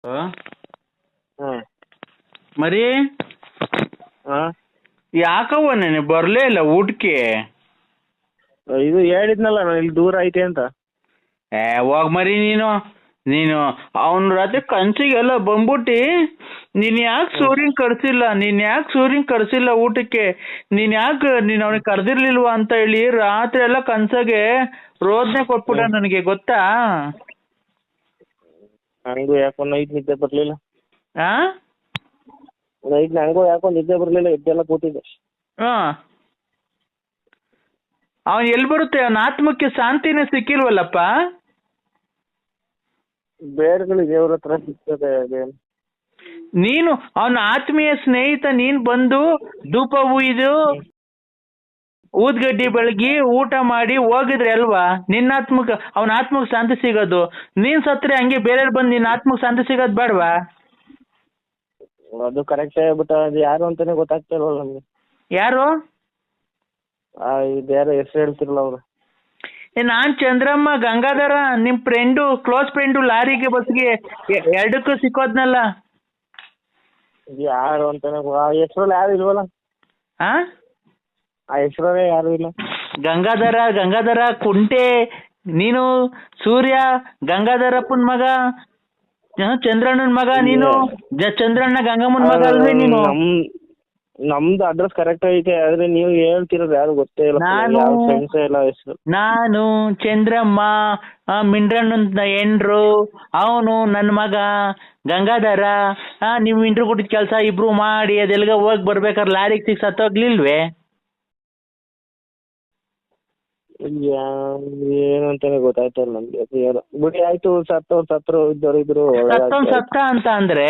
ಆ? ಹ್ಮ್ ಮರಿ ಹಾ ಯಾಕವ್ವ ನೆನೆ ಬರ್ಲೇ ಇಲ್ಲ ಊಟಕ್ಕೆ? ಇದು ಹೇಳಿದ್ನಲ್ಲ ನಾನು ಇಲ್ಲಿ ದೂರ ಐತೆ ಅಂತ. ಹೋಗ್ ಮರಿ ನೀನು ಅವನ ರಾತ್ರಿ ಕನ್ಸಿಗೆಲ್ಲ ಬಂದ್ಬಿಟ್ಟು ನೀನ್ ಯಾಕೆ ಸೂರ್ಯನ್ ಕರ್ಸಿಲ್ಲ ಊಟಕ್ಕೆ? ನೀನ್ ಅವನಿಗೆ ಕರ್ದಿರ್ಲಿಲ್ವಾ ಅಂತ ಹೇಳಿ ರಾತ್ರಿ ಎಲ್ಲ ಕನ್ಸಾಗೆ ರೋದನೆ ಕೊಟ್ಬಿಟ್ಟ ನನಗೆ, ಗೊತ್ತಾ? ನಂಗೂ ಯಾಕೋ ನೈಟ್ ನಿದ್ದೆ ಬರ್ಲಿಲ್ಲ. ಆ ನೈಟ್ ನಂಗೂ ಯಾಕೋ ನಿದ್ದೆ ಬರ್ಲಿಲ್ಲ, ಎದ್ದೆಲ್ಲ ಕೂತಿದ್ದೆ. ಹಾ, ಅವನ್ ಎಲ್ಲಿ ಬರುತ್ತೆ? ಅವನ ಆತ್ಮಕ್ಕೆ ಶಾಂತಿನೇ ಸಿಕ್ಕಿಲ್ವಲ್ಲಪ್ಪ. ಬೇರೆಗಳು ದೇವ್ರ ಹತ್ರ ಸಿಗ್ತದೆ ಅದೇನು. ನೀನು ಅವನ ಆತ್ಮೀಯ ಸ್ನೇಹಿತ, ನೀನ್ ಬಂದು ಧೂಪ ಉಯ್ದು ಊದ್ಗಡ್ಡಿ ಬೆಳಗಿ ಊಟ ಮಾಡಿ ಹೋಗಿದ್ರೆ ಅಲ್ವಾ ಅವನ ಆತ್ಮಕ್ಕೆ ಶಾಂತಿ ಸಿಗೋದು. ನೀನ್ ಸತ್ರೆ ಹಂಗೆ ಬೇರೆಯವ್ರು ಬಂದು ನಿನ್ನ ಆತ್ಮಕ್ಕೆ ಶಾಂತಿ ಸಿಗೋದು ಬೇಡವಾ? ಅದು ಕರೆಕ್ಟೇ, ಬಟ್ ಅದು ಯಾರು ಅಂತಾನೆ ಗೊತ್ತಾಗ್ತಾ ಇಲ್ವಲ್ಲ ನಮ್ಗೆ. ಯಾರು? ಇದು ಯಾರು ಹೆಸರು ಹೇಳ್ತಿರಲ್ಲ ಅವ್ರು. ನಾನ್ ಚಂದ್ರಮ್ಮ, ಗಂಗಾಧರ, ನಿಮ್ ಫ್ರೆಂಡು, ಕ್ಲೋಸ್ ಫ್ರೆಂಡು, ಲಾರಿಗೆ ಬಸ್ಗೆ ಎರಡಕ್ಕೂ ಸಿಕ್ಕೋದ್ನಲ್ಲ. ಯಾರು ಅಂತಾನೆ ಆ ಹೆಸರಲ್ಲಿ ಯಾರು ಇಲ್ವಲ್ಲ. ಆ ಹೆಸರೇ ಯಾರು ಇಲ್ಲ. ಗಂಗಾಧರ ಕುಂಟೆ, ನೀನು ಸೂರ್ಯ, ಗಂಗಾಧರಪ್ಪನ ಮಗ, ಚಂದ್ರಣ್ಣನ ಮಗ ನೀನು. ಚಂದ್ರಣ್ಣ ಗಂಗಮ್ಮನ ಮಗ ಅಲ್ವೇ ನೀನು? ನಮ್ದು ಅಡ್ರೆಸ್ ಕರೆಕ್ಟ್ ಐತೆ, ಆದ್ರೆ ನೀವು ಹೇಳ್ತಿರೋದು ಯಾರು ಗೊತ್ತೇ ಇಲ್ಲ. ನಾನು ಚಂದ್ರಮ್ಮ, ಮಿಂಡ್ರಣ್ಣನ ಎಂಡ್ರು, ಅವನು ನನ್ನ ಮಗ ಗಂಗಾಧರ. ನೀವು ಇಂಟ್ರು ಕೊಟ್ಟಿದ್ ಕೆಲಸ ಇಬ್ರು ಮಾಡಿ ಅದೆಲ್ಗ ಹೋಗಿ ಬರ್ಬೇಕಾದ್ರೆ ಲಾರಿಗೆ ಸಿಕ್ಸ್ ಸತ್ತೋಗ್ಲಿಲ್ವೇ? ಏನಂತಾನೆ ಗೊತ್ತಾಯ್ತಾ ಇಲ್ಲ ನಮ್ಗೆ. ಬಿಡಿ ಆಯ್ತು, ಸತ್ರು ಇದ್ದವರು ಸತ್ತ ಅಂತ ಅಂದ್ರೆ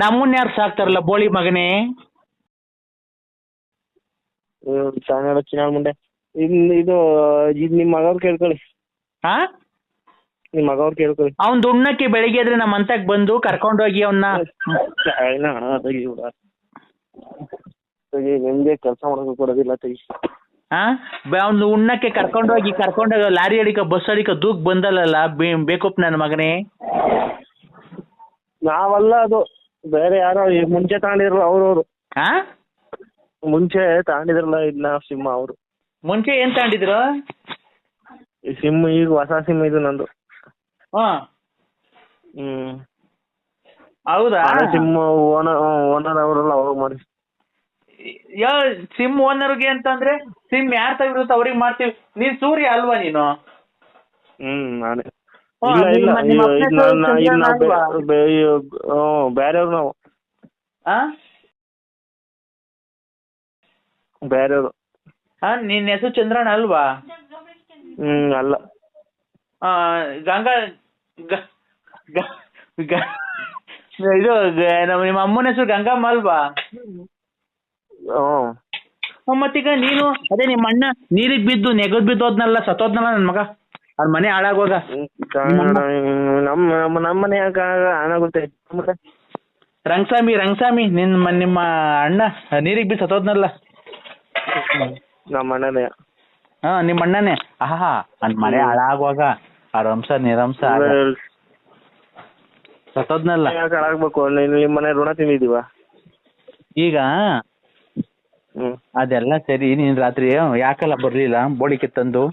ನಮ್ಮನ್ನ ಯಾರು ಸಾಕ್ತಾರಲ್ಲ ಬೋಳಿ ಮಗನೇ. ಚಿನಾಳ್ ಮುಂಡೆ ಇದು ನಿಮ್ ಮಗವ್ರು ಕೇಳ್ಕೊಳ್ಳಿ. ನಿಮ್ ಮಗವ್ರು ಕೇಳ್ಕೊಳ್ಳಿ. ಅವ್ನ್ ದುಣ್ಣಕ್ಕೆ ಬೆಳಿಗ್ಗೆ ಆದ್ರೆ ನಮ್ಮ ಅಂತಕ್ ಬಂದು ಕರ್ಕೊಂಡೋಗಿ ಅವನ್ನ ನಿಮ್ಗೆ ಕೆಲಸ ಮಾಡಕ್ ಕೊಡೋದಿಲ್ಲ ತೆಗಿ. ಅವ್ನು ಉಣ್ಣಕ್ಕೆ ಕರ್ಕೊಂಡೋಗಿ ಲಾರಿ ಅಡಿಕ ಬಸ್ ಅಡಿಕ ದೂಕ್ ಬಂದಲ್ಲ ಬೇಕಪ್ಪ ನನ್ನ ಮಗನೇ. ನಾವಲ್ಲ, ಅದು ಬೇರೆ ಯಾರೋ ಮುಂಚೆ ತಗೊಂಡಿದ್ರು ಅವ್ರವ್ರು. ಮುಂಚೆ ತಗೊಂಡಿದ್ರಲ್ಲ ಇದನ್ನ ಸಿಮ್ ಅವರು. ಮುಂಚೆ ಏನ್ ತಗೊಂಡಿದ್ರು? ಸಿಮ್ ಈಗ ಹೊಸ ಸಿಮ್ ಇದು ನಂದು. ಹೌದಾ? ಸಿಮ್ ಓನರ್ ಅವರಲ್ಲ ಅವ್ರಿಗೆ ಮಾಡಿ. ಸಿಮ್ ಓನರ್ಗೆ ಅಂತಂದ್ರೆ ಸಿಮ್ ಯಾರು ತೆಗಿರುತ್ತೆ ಅವ್ರಿಗೆ ಮಾಡ್ತೀವಿ. ನೀನ್ ಸೂರ್ಯ ಅಲ್ವಾ ನೀನು? ನಾನೇ. ಬೇರೆಯವ್ರು ನಾವು. ಬೇರೆಯವ್ರು. ನಿನ್ನ ಹೆಸರು ಚಂದ್ರಣ್ಣ ಅಲ್ವಾ? ಅಲ್ಲ. ಗಂಗಾ ಇದು ನಿಮ್ಮ ಅಮ್ಮನ ಹೆಸರು ಗಂಗಮ್ಮ ಅಲ್ವಾ? ಮತ್ತೀಗ ನೀನು ಅದೇ ನಿಮ್ಮ ಅಣ್ಣ ನೀರಿಗೆ ಬಿದ್ದು ನೆಗದ್ ಬಿದ್ದೋದ್ನಲ್ಲ, ಸತ್ತೋದ್ನಲ್ಲ ನನ್ನ ಮಗ, ಅವ್ರ ಮನೆ ಹಾಳಾಗೋಗ. ನಮ್ಮ ಮನೆ ಹಾಳಾಗುತ್ತೆ. ರಂಗಸ್ವಾಮಿ ನಿಮ್ಮ ಅಣ್ಣ ನೀರಿಗೆ ಬಿದ್ದು ಸತ್ತೋದ್ನಲ್ಲ. ನಮ್ಮ ಅಣ್ಣನೇ. ನಿಮ್ಮ ಅಣ್ಣನೇ. ನನ್ನ ಮನೆ ಹಾಳಾಗುವಾಗ ಅವ್ರ ವಂಶ ನಿರಂಶ ಸತ್ತೋದ್ನಲ್ಲ. ಹಾಳಾಗ್ಬೇಕು, ನಿಮ್ಮ ಮನೆ ಋಣ ತಿಂದಿದೀವ ಈಗ. ಅದೆಲ್ಲ ಸರಿ, ನೀನ್ ರಾತ್ರಿ ಯಾಕಲ್ಲ ಬರ್ಲಿಲ್ಲ ಬೋಳಿಕೆ ತಂದು?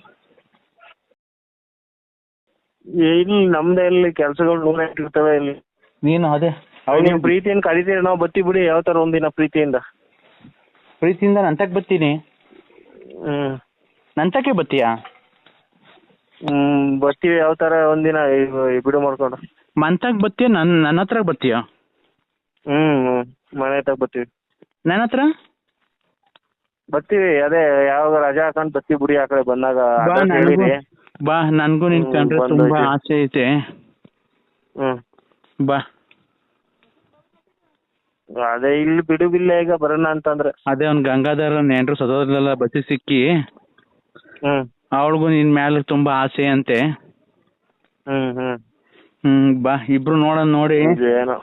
ಇಲ್ಲಿ ನಮ್ದೇ ಇಲ್ಲಿ ಕೆಲ್ಸಗಳು ನೂರ ಇಟ್ಟಿರ್ತವೆ. ಇಲ್ಲಿ ನೀನು ಅದೇ ನೀವು ಪ್ರೀತಿಯಿಂದ ಕರಿತೀರಿ, ನಾವು ಬತ್ತಿ ಬಿಡಿ ಯಾವ ತರ ಒಂದಿನ ಪ್ರೀತಿಯಿಂದ ನಂತಕ್ ಬತ್ತೀನಿ. ನಂತಕ್ಕೆ ಬತ್ತೀಯಾ? ಬರ್ತೀವಿ ಯಾವ ತರ ಒಂದಿನ ಬಿಡು ಮಾಡ್ಕೊಂಡು. ಮಂತಕ್ ಬತ್ತೀಯ? ನನ್ನ ಹತ್ರ ಬತ್ತೀಯ? ಮನೆ ಹತ್ರ ಬರ್ತೀವಿ. ನನ್ನ ಹತ್ರ ಬರ್ತೀವಿ, ಅದೇ ಯಾವಾಗ ರಜಾ ಹಾಕೊಂಡ್ ಬರ್ತೀವಿ ಬಿಡಿ. ಆ ಕಡೆ ಬಂದಾಗ ಬಾ, ನನ್ಗೂ ನಿನ್ ಕಂಡ್ರೆ ತುಂಬಾ ಆಸೆ ಐತೆ. ಬಾ. ಅದೇ ಇಲ್ಲಿ ಬಿಡುವಿಲ್ಲ ಈಗ ಬರೋಣ ಅಂತಂದ್ರೆ. ಅದೇ ಅವ್ನ್ ಗಂಗಾಧರ ನೆಂಟ್ರು ಸದೋದ್ರಲ್ಲ ಬಸ್ಸಿ ಸಿಕ್ಕಿ, ಅವಳಿಗೂ ನಿನ್ ಮೇಲೆ ತುಂಬಾ ಆಸೆ ಅಂತೆ. ಬಾ, ಇಬ್ರು ನೋಡೋಣ. ನೋಡಿ ಏನೋ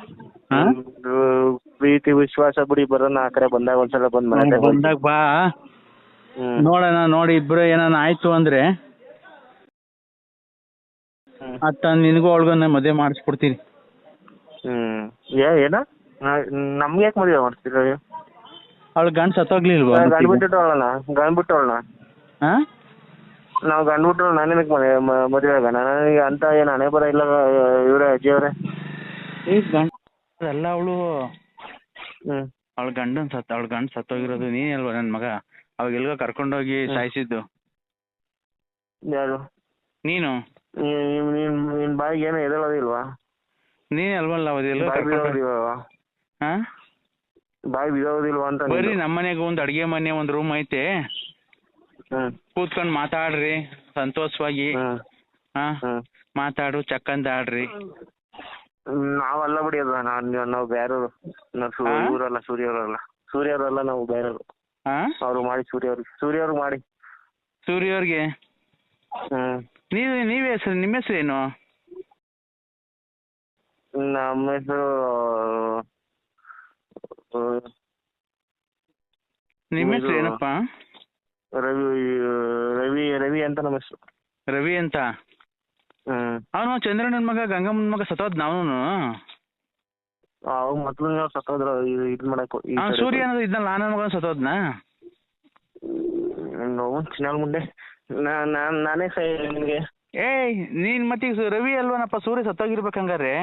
ಪ್ರೀತಿ ವಿಶ್ವಾಸ ಬಿಡಿ, ಬರೋಣ ಆ ಕಡೆ ಬಂದಾಗ ಒಂದ್ಸಲ ಬಂದಾಗ ಬಾ, ನೋಡೋಣ. ನೋಡಿ ಇಬ್ರು ಏನಾನ ಆಯ್ತು ಅಂದ್ರೆ ನಿನಗೂ ಅವಳಿಗೂ ಮದುವೆ ಮಾಡಿಸ್ಕೊಡ್ತೀನಿ. ಏನ ನಮ್ಗೆ ಯಾಕೆ ಮದುವೆ ಮಾಡ್ತೀರ? ಅವಳು ಗಂಡ ಸತ್ತೋಗ್ಲಿಲ್ವಾ? ಗಂಡು ಬಿಟ್ಟವಳಣ್ಣ, ಗಂಡು ಬಿಟ್ಟವಳಣ್ಣ. ಹಾ, ನಾವು ಗಂಡು ಬಿಟ್ಟು ನಾನೇನಕ್ಕೆ ಮದುವೆ ಆಗ? ನನಗೆ ಅಂತ ಏನು ಹಣೆ ಬರ ಇಲ್ಲ ಇವರೇ ಅಜ್ಜಿ ಅವರೇ. ಈ ಗಂಡ ಅಲ್ಲ ಅವಳು, ಹ್ಞೂ ಅವಳ ಗಂಡ ಸತ್ತೋಗಿರೋದು ನೀನೇ ಅಲ್ವಾ ನನ್ನ ಮಗ? ಅವಾಗ ಎಲ್ಗೋ ಕರ್ಕೊಂಡೋಗಿ ಸಾಯಿಸಿದ್ದು ಯಾರು? ನೀನು. ನಿನ್ನ ಬಾಯಿಗೆ ಏನೋ ಎದಳೋದಿಲ್ವಾ? ನೀನೇ ಅಲ್ವಲ್ಲ ಅವದೆಲ್ಲ ಬಾಯಿ ಬಿಡೋದಿಲ್ವಾ? ಹಾ, ಬಾಯಿ ಬಿಡೋದಿಲ್ವಾ ಅಂತ. ಬರ್ರಿ ನಮ್ಮನೆಗೆ ಒಂದು ಅಡಿಗೆ ಮನೆ ಒಂದು ರೂಮ್ ಐತೆ, ಕೂತ್ಕೊಂಡು ಮಾತಾಡ್ರಿ ಸಂತೋಷವಾಗಿ. ಹಾ, ಮಾತಾಡು ಚಕ್ಕಂದ ಆಡ್ರಿ. ನಾವಲ್ಲ ಬಿಡಿ ಅದು, ನಾವು ಬೇರೆಯವರು. ನಾವು ಇವರಲ್ಲ, ಸೂರ್ಯವ್ರಲ್ಲ, ನಾವು ಬೇರೆಯವರು. ಅವ್ರು ಮಾಡಿ ಸೂರ್ಯವ್ರಿಗೆ ಮಾಡಿ. ಸೂರ್ಯವ್ರಿಗೆ ನೀವೇ ಹೆಸರು, ನಿಮ್ಮ ಹೆಸರು ಏನು? ನಮ್ಮ ಹೆಸರು ನಿಮ್ಮ ಹೆಸರು ಏನಪ್ಪ? ರವಿ ಅಂತ ನಮ್ಮ ಹೆಸರು. ರವಿ ಅಂತ. ಅವನು ಚಂದ್ರಣ್ಣನ ಮಗ, ಗಂಗಮ್ಮನ ಮಗ ಸತ್ತೋದ್ ಅವನು. ಅವ್ರು ಮೊದ್ಲು ಸತ್ತೋದ್ರ ಇದು ಮಾಡಕ್. ಸೂರ್ಯ ಅನ್ನೋದು ಇದ್ನಲ್ಲ, ನನ್ನ ಮಗ ಸತ್ತೋದ್ನ? ನೋವು ಚಿನ್ನಾಲ್ ಮುಂದೆ ನಾನೇ ನಿಮಗೆ. ಏಯ್ ನೀನ್ ಮತ್ತೀಗ ರವಿ ಅಲ್ವನಪ್ಪ, ಸೂರ್ಯ ಸತ್ತೋಗಿರ್ಬೇಕಂಗಾರೆ.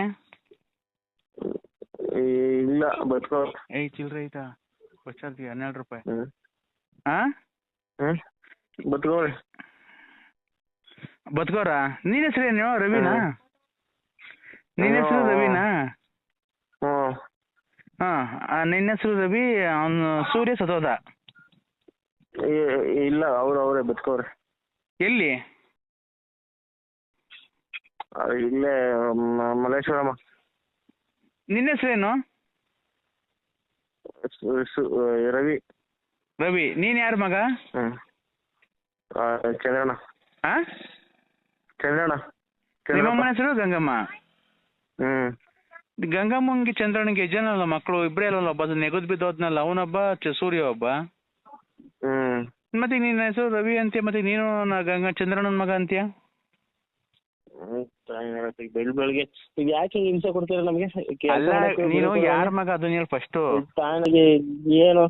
ಇಲ್ಲ ಬದುಕೋ. ಏಯ್ ಚಿಲ್ರೆ ಐತಾ ಬಚ್ಚಾರ್ತಿ 12 ರೂಪಾಯಿ. ಬದುಕೋರ. ನೀನ್ ಹೆಸರೇನು? ರವಿನಾ? ನಿನ್ನ ಹೆಸರು ರವಿನಾ? ನಿನ್ನ ಹೆಸರು ರವಿ. ಅವನು ಸೂರ್ಯ ಸತ್ತೋದ? ಇಲ್ಲ, ಅವರೇ ಬದುಕೋರೆ. ಎಲ್ಲಿ? ಇಲ್ಲೇ ಮಲ್ಲೇಶ್ವರಮ್ಮ. ನಿನ್ನ ಹೆಸರೇನು? ರವಿ. ರವಿ. ನೀನ್ ಯಾರ ಮಗ? ಚಂದ್ರಣ್ಣ. ಚಂದ್ರಣ್ಣ. ನಿಮ್ಮಮ್ಮನ ಹೆಸರು ಗಂಗಮ್ಮ. ಗಂಗಮ್ಮಂಗೆ ಚಂದ್ರಣ್ಣಗೆ ಜನ ಮಕ್ಕಳು ಇಬ್ಬರೇ ಅಲ್ಲ, ಒಬ್ಬ ನೆಗದ್ ಬಿದ್ದೋದ್ನಲ್ಲ ಅವನೊಬ್ಬ, ಸೂರ್ಯ ಒಬ್ಬ. ಮತ್ತೆ ನಿನ್ನ ಹೆಸರು ರವಿ ಅಂತೀಯ, ಮತ್ತೆ ನೀನು ಚಂದ್ರಣ್ಣನ ಮಗ ಅಂತೀಯ? ಬೆಳಿಗ್ಗೆ ಯಾಕೆ ಹಿಂಸೆ ಕೊಡ್ತೀರ ನಮ್ಗೆ? ನೀನು ಯಾರ ಮಗ ಅದನ್ನ ಹೇಳಿ ಫಸ್ಟ್. ಏನು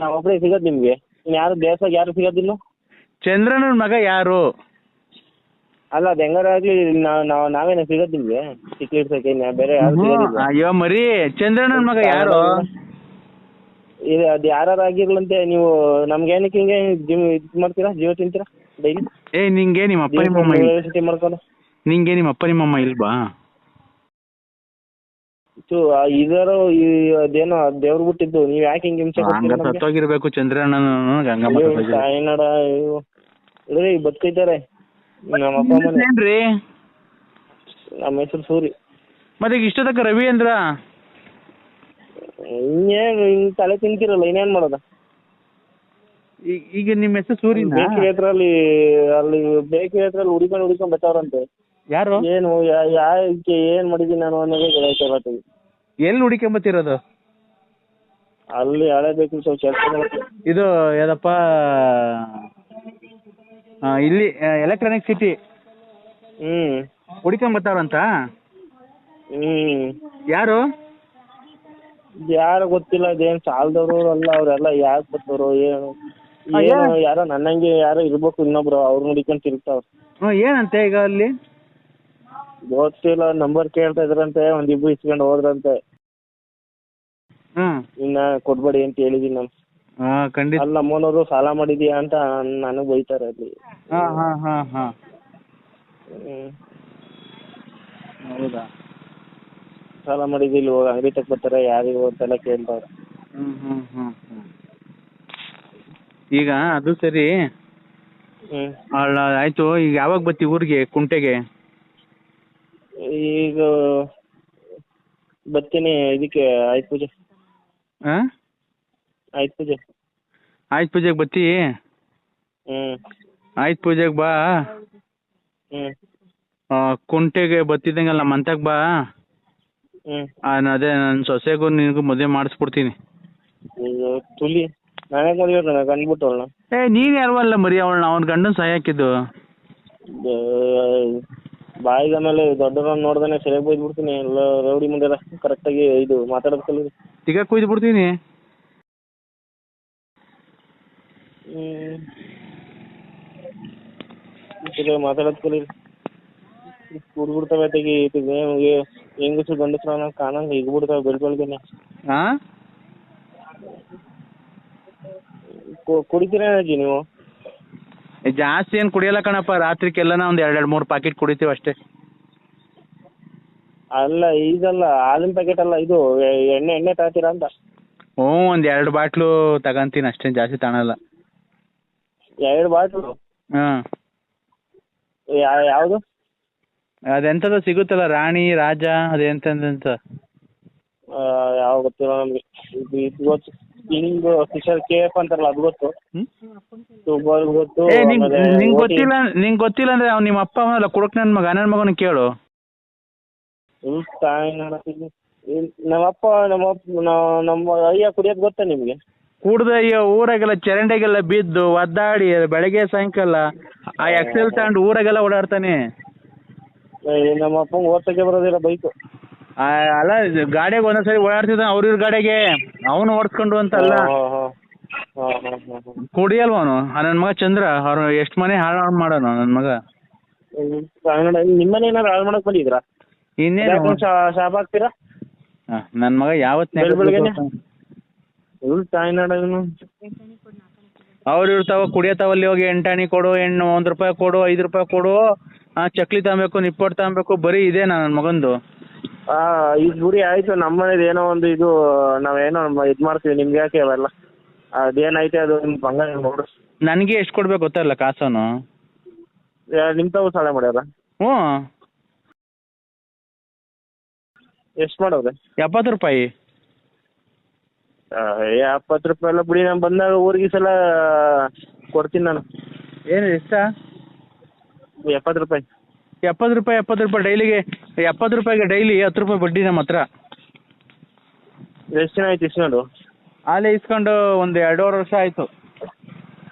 ನಾವೊಬ್ಬರೇ ಸಿಗೋದು ನಿಮ್ಗೆ? ಯಾರು ದೇಶದಾಗ ಯಾರು ಸಿಗೋದಿಲ್ಲ? ಚಂದ್ರಣ್ಣನ ಮಗ ಯಾರು? ಅಲ್ಲ ಅದು ಹೆಂಗಾರಾಗ್ಲಿ ನಾವೇನ ಸಿಗೋದು ನಿಮ್ಗೆ? ಸಿಕ್ಕಿಡ್ಸಕ್ಕೆ ಬೇರೆ ಯಾರು ಸಿಗೋದಿಲ್ಲ. ಅಯ್ಯೋ ಮರಿ, ಚಂದ್ರಣ್ಣನ ಮಗ ಯಾರು? ಇದು ಅದು ಯಾರು ಆಗಿರ್ಲಂತೆ. ನೀವು ನಮ್ಗೆ ಏನಕ್ಕೆ ಹಿಂಗೆ ಇದು ಮಾಡ್ತೀರಾ? ಜೀವ ತಿಂತೀರಾ ಡೈಲಿ? ನಿಂಗೆ ನಿಮ್ಮ ಅಪ್ಪ ನಿಮ್ಮಮ್ಮ ಮಾಡ್ಕೊಂಡು ನಿಂಗೆ ನಿಮ್ಮ ಅಪ್ಪ ನಿಮ್ಮಮ್ಮ ಇಲ್ವಾ? ಇದರ ಅದೇನೋ ದೇವ್ರು ಬಿಟ್ಟಿದ್ದು, ನೀವ್ ಯಾಕೆ ಹಿಂಗೆ ಹಿಂಸೆ ಸತ್ತೋಗಿರ್ಬೇಕು ಚಂದ್ರಣ್ಣನ ಗಂಗಮ್ಮ. ತಾಯಿನಾಡ ಇದ್ರಿ ಬದುಕೈತಾರೆ ನಮ್ಮ ಅಪ್ಪ ಅಮ್ಮನ. ನಮ್ಮ ಹೆಸರು ಸೂರಿ. ಮತ್ತೆ ಇಷ್ಟೊತ್ತಕ ರವಿ ಅಂದ್ರ ಇನ್ನೇನು ಹಿಂಗ್ ತಲೆ ತಿಂತಿರಲ್ಲ, ಇನ್ನೇನ್ ಮಾಡೋದ? ಈಗ ನಿಮ್ಮ ಹೆಸರು ಸೂರಿ? ಬೇಕರಿ ಹತ್ರಲ್ಲಿ ಬೇಕರಿ ಹತ್ರಲ್ಲಿ ಹುಡ್ಕೊಂಡ್ ಬರ್ತಾವ್ರಂತೆ. ಯಾರು? ಏನು ಯಾಕೆ ಏನ್ ಮಾಡಿದೀನಿ ನಾನು ಅನ್ನೋದೇ ಗೊತ್ತಾಗ್ತಾ. ಎಲ್ಲಿ ಹುಡುಕೊಂಬತ್ತಿರೋದು? ಅಲ್ಲಿ ಹಳೆ ಬೇಕರಿ ಕೆಲಸ. ಇದು ಯಾವ್ದಪ್ಪ, ಇಲ್ಲಿ ಎಲೆಕ್ಟ್ರಾನಿಕ್ ಸಿಟಿ ಹುಡುಕೊಂಬತ್ತವ್ರಂತ. ಯಾರು ಗೊತ್ತಿಲ್ಲ. ಅದೇನ್ ಸಾಲದವ್ರು ಅಲ್ಲ, ಅವ್ರೆಲ್ಲ ಯಾಕೆ ಬರ್ತಾರೋ ಏನು ಯಾರೋ ನನ್ನಂಗೆ ಯಾರೋ ಇರ್ಬೇಕು ಇನ್ನೊಬ್ರು, ಅವ್ರು ಹುಡುಕೊಂಡ್ ತಿರುಗ್ತಾವ್ರ. ಏನಂತೆ ಈಗ ಅಲ್ಲಿ? ಗೊತ್ತಿಲ್ಲ, ನಂಬರ್ ಕೇಳ್ತಾ ಇದ್ರಂತೆ, ಒಂದಿಬ್ರು ಇಸ್ಕೊಂಡು ಹೋದ್ರಂತೆ. ಇನ್ನ ಕೊಡ್ಬೇಡಿ ಅಂತ ಹೇಳಿದೀನಿ ನಾನು. ಖಂಡಿತ. ಅಲ್ಲಿ ನಮ್ಮನವರು ಸಾಲ ಮಾಡಿದೀಯ ಅಂತ ನನಗ್ ಬೈತಾರೆ ಅಲ್ಲಿ. ಹೌದಾ? ಸಾಲ ಮಾಡಿದಿಲ್ಲ, ಹೋಗಿ ಅಂಗಡಿ ತಕ್ ಬರ್ತಾರೆ, ಯಾರಿಗೂ ಅಂತೆಲ್ಲ ಕೇಳ್ತಾವ್ರೆ. ಈಗ ಅದು ಸರಿ. ಆಯ್ತು, ಈಗ ಯಾವಾಗ ಬತ್ತಿ ಊರಿಗೆ ಕುಂಟೆಗೆ? ಈಗ ಬರ್ತೀನಿ. ಇದಕ್ಕೆ ಆಯ್ತು ಪೂಜೆ. ಆಯ್ತು ಪೂಜೆ. ಆಯ್ತು ಪೂಜೆಗೆ ಬತ್ತಿ? ಆಯ್ತು ಪೂಜೆಗೆ ಬಾ. ಕುಂಟೆಗೆ ಬತ್ತಿದಂಗಲ್ಲ ಮಂತಕ್ಕೆ ಬಾ. ಅದೇ ನನ್ನ ಸೊಸೆಗೂ ನಿನಗೂ ಮದುವೆ ಮಾಡಿಸ್ಬಿಡ್ತೀನಿ. ತುಲಿ ನಾನೇ ಮದುವೆ ಕಂಡ್ಬಿಟ್ಟು ಅವಳನ್ನ. ನೀನ್ ಯಾರವಲ್ಲ ಮರಿ, ಅವಳನ್ನ ಅವ್ನ ಗಂಡನ ಸಾಯ್ ಹಾಕಿದ್ದು. ಬಾಯಿಗೆ ಆಮೇಲೆ ದೊಡ್ಡವ್ರನ್ನ ನೋಡ್ದಾನೆ ಸರಿಯಾಗಿ ಬೈದ್ಬಿಡ್ತೀನಿ ಎಲ್ಲ ರೌಡಿ ಮುಂದೆಲ್ಲ ಕರೆಕ್ಟಾಗಿ ಇದು ಮಾತಾಡೋದು ಕಲೀರಿ. ಈಗ ಕುಯ್ದು ಬಿಡ್ತೀನಿ. ಮಾತಾಡೋದು ಕಲೀರಿ. ಕುಡ್ಬಿಡ್ತಾವೆ ತೆಗಿ ಹೆಂಗಸರು ಗಂಡಸ್ರು ಅನ್ನೋ ಕಾಣಂಗೆ ಈಗ ಬಿಡ್ತಾವೆ ಬೆಳ್ಬೆಳ್ಗೆನೆ. ಹಾಂ ಕುಡಿತೀರಾ ಅಜ್ಜಿ ನೀವು? ಜಾಸ್ತಿ ಏನು ಕುಡಿಯಲ್ಲ ಕಣಪ್ಪ, ರಾತ್ರಿಗೆಲ್ಲ ಒಂದು 2-3 ಪ್ಯಾಕೆಟ್ ಕುಡಿತೀವಿ ಅಷ್ಟೇ. ಅಲ್ಲ ಇದಲ್ಲ ಹಾಲಿನ ಪ್ಯಾಕೆಟ್ ಅಲ್ಲ, ಇದು ಎಣ್ಣೆ ತಗೋತೀರಾ ಅಂತ. ಹ್ಞೂ ಒಂದು 2 ಬಾಟ್ಲು ತಗೊಂತೀನಿ ಅಷ್ಟೇ, ಜಾಸ್ತಿ ತಗೊಳಲ್ಲ. 2 ಬಾಟ್ಲು? ಹಾಂ. ಯಾವುದು? ಅದೆಂಥದ್ದು ಸಿಗುತ್ತಲ್ಲ, ರಾಣಿ ರಾಜ ಅದೆಂತ ಯಾವ ಗೊತ್ತಿಲ್ಲ ನಮಗೆ. ಇದು ಗೊತ್ತು, ಕಿಂಗ್ ಫಿಶರ್ KF ಅಂತಾರಲ್ಲ ಅದು ಗೊತ್ತು. ಸೂಪರ್ ಗೊತ್ತು. ನಿಂಗೆ ಗೊತ್ತಿಲ್ಲ ಅಂದ್ರೆ ಅವ್ನು ನಿಮ್ಮ ಅಪ್ಪ ಅವನಲ್ಲ ಕುಡಕ್ ನನ್ನ ಮಗನ ಕೇಳು. ನಮ್ಮಪ್ಪ ನಮ್ಮ ಅಯ್ಯ ಕುಡಿಯೋದು ಗೊತ್ತಾ ನಿಮಗೆ? ಕುಡ್ದ ಊರಾಗೆಲ್ಲ ಚರಂಡಿಗೆಲ್ಲ ಬಿದ್ದು ಒದ್ದಾಡಿ ಬೆಳಗ್ಗೆ ಸಾಯಂಕಾಲ ಆ ಎಕ್ಸೆಲ್ ತಗೊಂಡು ಊರಾಗೆಲ್ಲ ಓಡಾಡ್ತಾನೆ. ನಮ್ಮ ಅಪ್ಪಂಗೆ ಓದ್ಸಕ್ಕೆ ಬರೋದಿಲ್ಲ ಬೈಕು. ಅಲ್ಲ ಗಾಡಿಯಾಗ ಒಂದೊಂದ್ಸರಿ ಓಡಾಡ್ತಿದ್ದ ಅವ್ರ ಕಡೆಗೆ ಅವನು ಓಡಿಸ್ಕೊಂಡು ಅಂತಲ್ಲ. ಕುಡಿಯಲ್ವ ಅವನು ನನ್ನ ಮಗ ಚಂದ್ರ. ಅವ್ರು ಎಷ್ಟು ಮನೆ ಹಾಳು ಮಾಡೋನು ನನ್ನ ಮಗ. ನಿಮ್ಮನೆ ಏನಾದ್ರು ಹಾಳು ಮಾಡಕ್ ಬಂದಿದ್ರಾ? ಇನ್ನೇನು ಶಾಪ್ ಹಾಕ್ತೀರಾ? ನನ್ನ ಮಗ ಯಾವತ್ತು ಅವ್ರು ಇರ್ತಾವ ಕುಡಿಯತಾವಲ್ಲಿ ಹೋಗಿ 8 ಆಣಿ ಕೊಡು, 1 ರೂಪಾಯಿ ಕೊಡು, 5 ರೂಪಾಯಿ ಕೊಡು, ಚಕ್ಲಿ ತಗೊಬೇಕು, ನಿಪ್ಪಟ್ಟು ತಗೊಬೇಕು, ಬರೀ ಇದೆ ನನ್ನ ಮಗಂದು. ಈಗ ಗುರಿ ಆಯ್ತು. ನಮ್ಮನೇದು ಏನೋ ಒಂದು ಇದು ನಾವೇನೋ ಇದು ಮಾಡ್ತೀವಿ, ನಿಮ್ಗೆ ಯಾಕೆ ಅವೆಲ್ಲ? ಅದೇನೈತೆ ಅದು ನಿಮ್ಮ ಬಂಗಾರ ನೋಡು. ನನಗೆ ಎಷ್ಟು ಕೊಡ್ಬೇಕು ಗೊತ್ತಲ್ಲ ಕಾಸನು? ನಿಮ್ಮ ತಾವು ಸಾಲ ಮಾಡ್ಯಾರ? ಹ್ಞೂ. ಎಷ್ಟು ಮಾಡೋದು? 70 ರೂಪಾಯಿ. 70 ರೂಪಾಯಿ ಎಲ್ಲ ಬಿಡಿ, ನಾನು ಬಂದಾಗ ಊರಿಗೆ ಸಲ ಕೊಡ್ತೀನಿ ನಾನು. ಏನು ಎಷ್ಟಾ? 70 ರೂಪಾಯಿ. 70 ರೂಪಾಯಿ ಡೈಲಿಗೆ. 70 ರೂಪಾಯಿಗೆ ಡೈಲಿ 10 ರೂಪಾಯಿ ಬಡ್ಡಿ ನಮ್ಮ ಹತ್ರ. ಎಷ್ಟು ದಿನ ಆಯ್ತು ಇಸ್ಕೊಂಡು? ಅಲ್ಲೇ ಇಸ್ಕೊಂಡು ಒಂದು 2.5 ವರ್ಷ ಆಯಿತು.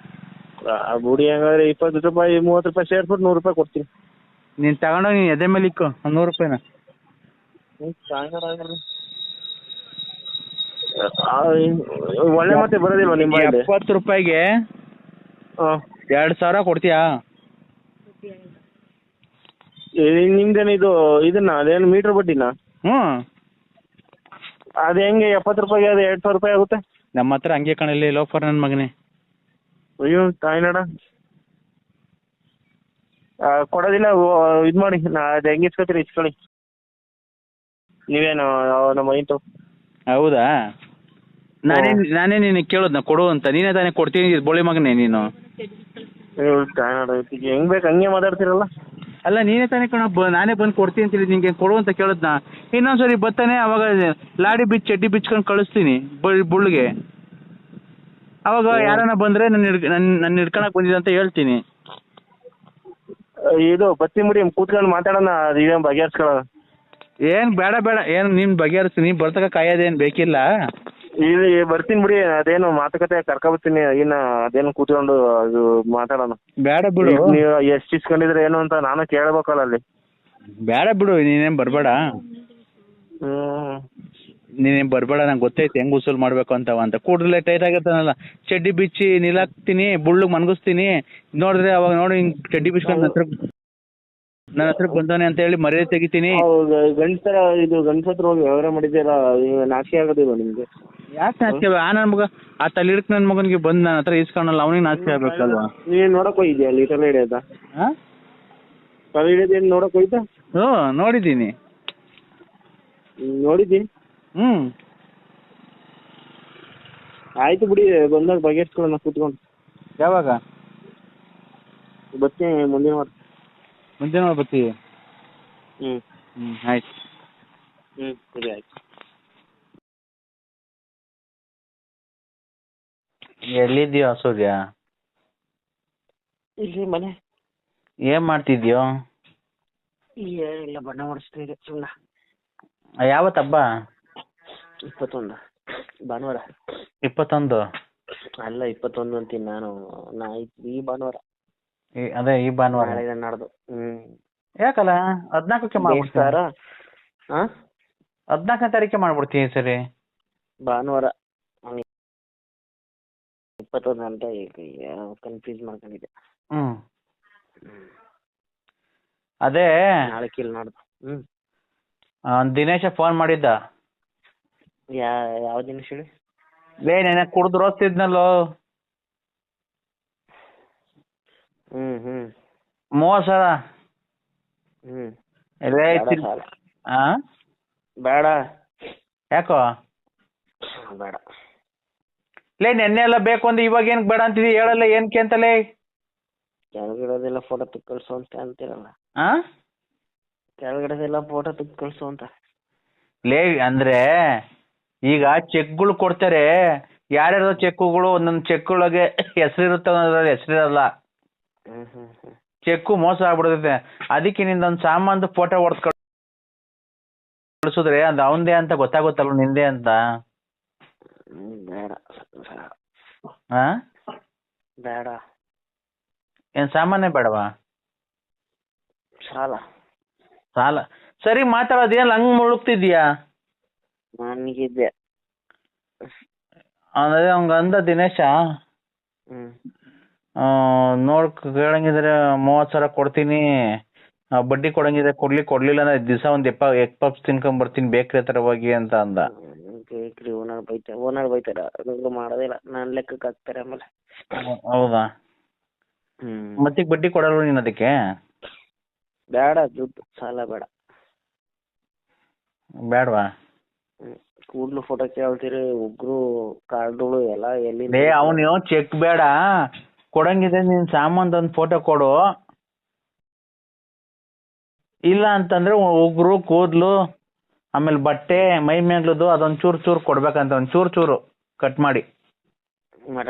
ಬುಡಿ ಹಂಗಾದ್ರೆ 20 ರೂಪಾಯಿ 30 ರೂಪಾಯಿ ಸೇರ್ಬಿಟ್ಟು 100 ರೂಪಾಯಿ ಕೊಡ್ತೀನಿ. ನೀನು ತಗೊಂಡೋಗಿ ನೀನು ಎದೆ ಮೇಲೆ ಇಕ್ಕು 100 ರೂಪಾಯಿನ. ಒಳ್ಳೆ ಮತ್ತೆ ಬರೋದಿಲ್ವ ನಿಮ್ಮ? 70 ರೂಪಾಯಿಗೆ 2,000 ಕೊಡ್ತೀಯಾ? ನಿಮ್ದೇನು ಇದನ್ನ ಅದೇನು ಮೀಟರ್ ಬಡ್ಡಿನ? ಹ್ಞೂ. ಅದು ಹೆಂಗೆ 70 ರೂಪಾಯಿಗೆ ಅದು 2,000 ರೂಪಾಯಿ ಆಗುತ್ತೆ? ನಮ್ಮ ಹತ್ರ ಹಂಗೆ ಕಣಲ್ಲಿ ಲೋಫರ್ ನನ್ನ ಮಗನೇ. ಅಯ್ಯೋ ತಾಯಿನಾಡ ಕೊಡೋದಿಲ್ಲ. ಇದು ಮಾಡಿ ಅದು ಹೆಂಗೆ ಇಸ್ಕೊತೀರಿ ಇಸ್ಕೊಳ್ಳಿ. ನೀವೇನು ನಮ್ಮ ಐಂಟು? ಹೌದಾ? ನಾನೇ ನಿನಗೆ ಕೇಳೋದು ಕೊಡು ಅಂತ. ನೀನೇ ತಾನೇ ಕೊಡ್ತೀನಿ ಬೋಳಿ ಮಗನೇ ನೀನು. ತಾಯಿನಾಡ ಹೆಂಗ್ ಬೇಕು ಹಂಗೆ ಮಾತಾಡ್ತಿರಲ್ಲ. ಅಲ್ಲ ನೀನೇ ತಾನೇ ಕಣ ನಾನೇ ಬಂದು ಕೊಡ್ತೀನಿ ಅಂತ ಹೇಳಿ ನಿಂಗೆ ಕೊಡು ಅಂತ ಕೇಳೋದ್ನ. ಇನ್ನೊಂದ್ಸರಿ ಬರ್ತಾನೆ ಅವಾಗ ಲಾಡಿ ಚಡ್ಡಿ ಬಿಚ್ಕೊಂಡು ಕಳಿಸ್ತೀನಿ ಬುಳ್ಳಿಗೆ. ಅವಾಗ ಯಾರನ್ನ ಬಂದರೆ ನನ್ನ ಹಿಡ್ಕೊಳಕ್ಕೆ ಬಂದಿದೆ ಅಂತ ಹೇಳ್ತೀನಿ. ಇದು ಬತ್ತಿ ಮುಡಿ ಕೂತ್ಕೊಂಡು ಮಾತಾಡೋಣ, ಇದೇನು ಬಗೆಹರಿಸ್ಕೊಳ್ಳೋಣ. ಏನು ಬೇಡ ಏನು ನೀನು ಬಗೆಹರಿಸ್ತೀನಿ, ನೀನು ಬರ್ತಕ ಕಾಯೋದೇನು ಬೇಕಿಲ್ಲ. ಇಲ್ಲಿ ಬರ್ತೀನಿ ಬಿಡಿ, ಅದೇನು ಮಾತುಕತೆ ಕರ್ಕೊಬರ್ತೀನಿ. ಇನ್ನು ಅದೇನು ಕೂತ್ಕೊಂಡು ಅದು ಮಾತಾಡೋಣ. ಬೇಡ ಬಿಡು. ನೀವು ಎಷ್ಟು ಇಸ್ಕೊಂಡಿದ್ರೆ ಏನು ಅಂತ ನಾನು ಕೇಳ್ಬೇಕಲ್ಲ ಅಲ್ಲಿ. ಬೇಡ ಬಿಡು, ನೀನೇನು ಬರಬೇಡ. ನೀನೇನು ಬರಬೇಡ, ನಂಗೆ ಗೊತ್ತೈತೆ ಹೆಂಗೆ ಉಸುಲು ಮಾಡಬೇಕು ಅಂತ. ಕೂಡಲೇ ಟೈಟ್ ಆಗಿರ್ತಾನಲ್ಲ, ಚಡ್ಡಿ ಬಿಚ್ಚಿ ನಿಲ್ಲಾಕ್ತೀನಿ, ಬುಳ್ಳಿಗೆ ಮನ್ಗಿಸ್ತೀನಿ. ನೋಡಿದ್ರೆ ಅವಾಗ ನೋಡಿ ಹಿಂಗೆ ಚಡ್ಡಿ ಬಿಚ್ಕೊಂಡು ನನ್ನ ಹತ್ರ ಬಂದಾನೆ ಅಂತ ಹೇಳಿ ಮರ್ಯಾದೆ ತೆಗಿತೀನಿ. ಗಂಡಸರ ಇದು ಗಂಡಸತ್ರ ಹೋಗಿ ವ್ಯವಹಾರ ಮಾಡಿದ್ದೀರಾ, ನಾಚಿಕೆ ಆಗೋದಿಲ್ಲ ನಿಮಗೆ? ಯಾಕೆ ನಾಚಿಕೆ? ನನ್ನ ಮಗ ಆ ತಲೆಹಿಡ್ಕ ನನ್ನ ಮಗನಿಗೆ ಬಂದು ನನ್ನ ಹತ್ರ ಇಸ್ಕೊಳಲ್ಲ, ಅವನಿಗೆ ನಾಚಿಕೆ ಆಗ್ಬೇಕಲ್ವಾ? ನೀನು ನೋಡಕ್ ಹೋಗಿದ್ಯಾ ಅಲ್ಲಿ ತಲೆ ಹಿಡಿಯೋದ? ತಲೆ ಹಿಡಿಯೋದೇನು ನೋಡಕ್ ಹೋಯ್ತಾ? ಹ್ಞೂ ನೋಡಿದ್ದೀನಿ. ನೋಡಿದ್ದೀನಿ. ಆಯ್ತು ಬಿಡಿ, ಬಂದಾಗ ಬಗೆಹರಿಸ್ಕೊಳ್ಳೋಣ ಕೂತ್ಕೊಂಡು. ಯಾವಾಗ ಬರ್ತೀನಿ? ಮುಂದಿನ ವಾರ. ಮುಂದಿನ ವಾರ ಬರ್ತೀವಿ? ಆಯ್ತು. ಸರಿ ಆಯ್ತು. ಎಲ್ಲಿದ್ಯೋ ಸೂರ್ಯ? ಇಲ್ಲಿ ಮನೆ. ಏನ್ ಮಾಡ್ತಿದ್ಯೋ? ಇಲ್ಲ ಬಣ್ಣ ಹೊಡಿಸ್ತಾ ಇದೆ ಸುಮ್ಮನೆ. ಯಾವತ್ತು ಹಬ್ಬ? 21 ಭಾನುವಾರ. 21 ಅಲ್ಲ 21 ಅಂತೀನಿ ನಾನು. ಈ ಭಾನುವಾರ. ಅದೇ ಈ ಭಾನುವಾರ ನಾಳೆ ನಾಡ್ದು. ಯಾಕಲ್ಲ 14ಕ್ಕೆ ಮಾಡ್ಬಿಡ್ತೀನಿ. ಬೇಸ್ತಾರ 14ನೇ ತಾರೀಕೆ ಮಾಡ್ಬಿಡ್ತೀನಿ ಈ ಸರಿ. ಭಾನುವಾರ 21 ಅಂತ ಕನ್ಫ್ಯೂಸ್ ಮಾಡ್ಕೊಂಡಿದ್ದೆ. ಅದೇ ನಾಳೆ ಕಿಲ್ ನೋಡ್ದು. ದಿನೇಶ ಫೋನ್ ಮಾಡಿದ್ದ. ಯಾವ ದಿನೇಶ್ ಹೇಳಿ? ನೆನೆ ಕುಡ್ದು ರೋಸ್ತಿದ್ನಲ್ಲೋ. 30,000. ಬೇಡ. ಯಾಕೋ ಬೇಡ. ನೆನ್ನೆ ಎಲ್ಲ ಬೇಕು ಅಂದ್ರೆ ಇವಾಗ ಏನಕ್ಕೆ ಬೇಡ ಅಂತಿದ್ದಿ ಹೇಳಲ್ಲ, ಏನಕ್ಕೆ ಅಂತಲೇ? ಕೆಳಗಿಡೋದೆಲ್ಲ ಫೋಟೋ ತೆಗ್ ಕಳ್ಸು ಅಂತ ಅಂತೀರಲ್ಲ. ಕೆಳಗಿಡೋದೆಲ್ಲ ಫೋಟೋ ತೆಗ್ ಕಳ್ಸು ಅಂತ. ಅಂದ್ರೆ ಈಗ ಚೆಕ್ಗಳು ಕೊಡ್ತಾರೆ, ಯಾರ್ಯಾರ ಚೆಕ್ಗಳು ಒಂದೊಂದು ಚೆಕ್ಗಳಿಗೆ ಹೆಸರಿರುತ್ತೆ, ಒಂದೊಂದ್ರಲ್ಲಿ ಹೆಸರಿರಲ್ಲ. ಚೆಕ್ಕು ಮೋಸ ಆಗ್ಬಿಡುತ್ತೆ. ಅದಕ್ಕೆ ನಿಂದೊಂದು ಸಾಮಾನ್ದು ಫೋಟೋ ಹೊಡೆದು ಕಳಿಸಿದ್ರೆ ಅದು ಅವಂದೇ ಅಂತ ಗೊತ್ತಾಗುತ್ತಲ್ಲ ನಿಂದೆ ಅಂತ. ಬೇಡ. ಬೇಡ. ಏನ್ ಸಾಮಾನ್ಯ ಬೇಡವಾ? ಸಾಲ ಸರಿ ಮಾತಾಡೋದೇನು ಹಂಗ್ ಮುಳುಗ್ತಿದ್ಯಾ? ನನಗಿದ್ದೆ ಅದೇ ಹಂಗ ಅಂದ ದಿನೇಶ. ಕೇಳಂಗಿದ್ರೆ 30,000 ಕೊಡ್ತೀನಿ, ಬಡ್ಡಿ ಕೊಡಂಗಿದ್ರೆ ಕೊಡ್ಲಿಲ್ಲ ಅಂದ್ರೆ ದಿವಸ ಒಂದ್ ಎಗ್ ಪಪ್ಸ್ ತಿನ್ಕೊಂಡ್ ಬರ್ತೀನಿ ಬೇಕ್ರಿ ಹತ್ರ ಹೋಗಿ ಅಂತ ಅಂದ. ಬೇಕ್ರಿ ಓನರ್ ಬೈತಾರ, ಮಾಡೋದಿಲ್ಲ, ನಾನ್ ಲೆಕ್ಕಕ್ಕೆ ಹಾಕ್ತಾರೆ ಆಮೇಲೆ. ಹೌದಾ? ಮತ್ತೆ ಬಡ್ಡಿ ಕೊಡಲ್ವ ನೀನ್ ಅದಕ್ಕೆ? ಬೇಡ, ದುಡ್ಡು ಸಾಲ ಬೇಡ. ಬೇಡವಾ? ಕೂಡ್ಲು ಫೋಟೋ ಕೇಳ್ತೀರಿ, ಉಗ್ರು ಕಾರ್ಡುಗಳು ಎಲ್ಲ ಎಲ್ಲಿ? ಅವನು ಚೆಕ್ ಬೇಡ, ಕೊಡಂಗಿದೆ ನೀನ್ ಸಾಮಾನ್ದೊಂದು ಫೋಟೋ ಕೊಡು. ಇಲ್ಲ ಅಂತಂದ್ರೆ ಉಗ್ರು, ಕೂದ್ಲು, ಆಮೇಲೆ ಬಟ್ಟೆ, ಮೈ ಮೇಗ್ಲದು ಅದೊಂದ್ ಚೂರು ಕೊಡ್ಬೇಕಂತ, ಒಂದ್ ಚೂರು ಕಟ್ ಮಾಡಿ. ಮಾಟ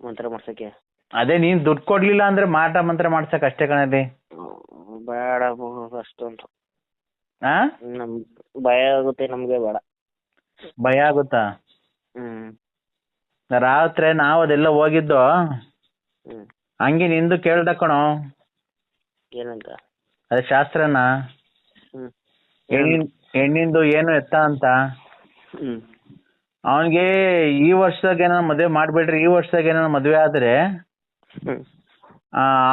ಮಂತ್ರ ಮಾಡ್ಸಕ್ಕೆ? ಅದೇ ನೀನ್ ದುಡ್ಡು ಕೊಡ್ಲಿಲ್ಲ ಅಂದ್ರೆ ಮಾಟ ಮಂತ್ರ ಮಾಡ್ಸಕ್ ಅಷ್ಟೇ ಕಣಲ್ಲಿ. ಬೇಡ ಅಷ್ಟೊಂದು. ನಮ್ ಭಯ ಆಗುತ್ತೆ ನಮ್ಗೆ, ಬೇಡ. ಭಯ ಆಗುತ್ತಾ? ರಾತ್ರಿ ನಾವ್ ಅದೆಲ್ಲ ಹೋಗಿದ್ದು, ಹಂಗೆ ನಿಂದು ಕೇಳ್ದ ಕಣೋ. ಏನಂತ? ಅದೇ ಶಾಸ್ತ್ರನ, ಹೆಣ್ಣಿಂದು ಏನು ಎತ್ತ ಅಂತ. ಅವನ್ಗೆ ಈ ವರ್ಷದಾಗ ಏನಾರ ಮದ್ವೆ ಮಾಡ್ಬೇಡ್ರಿ, ಈ ವರ್ಷದಾಗ ಏನಾರ ಮದ್ವೆ ಆದ್ರೆ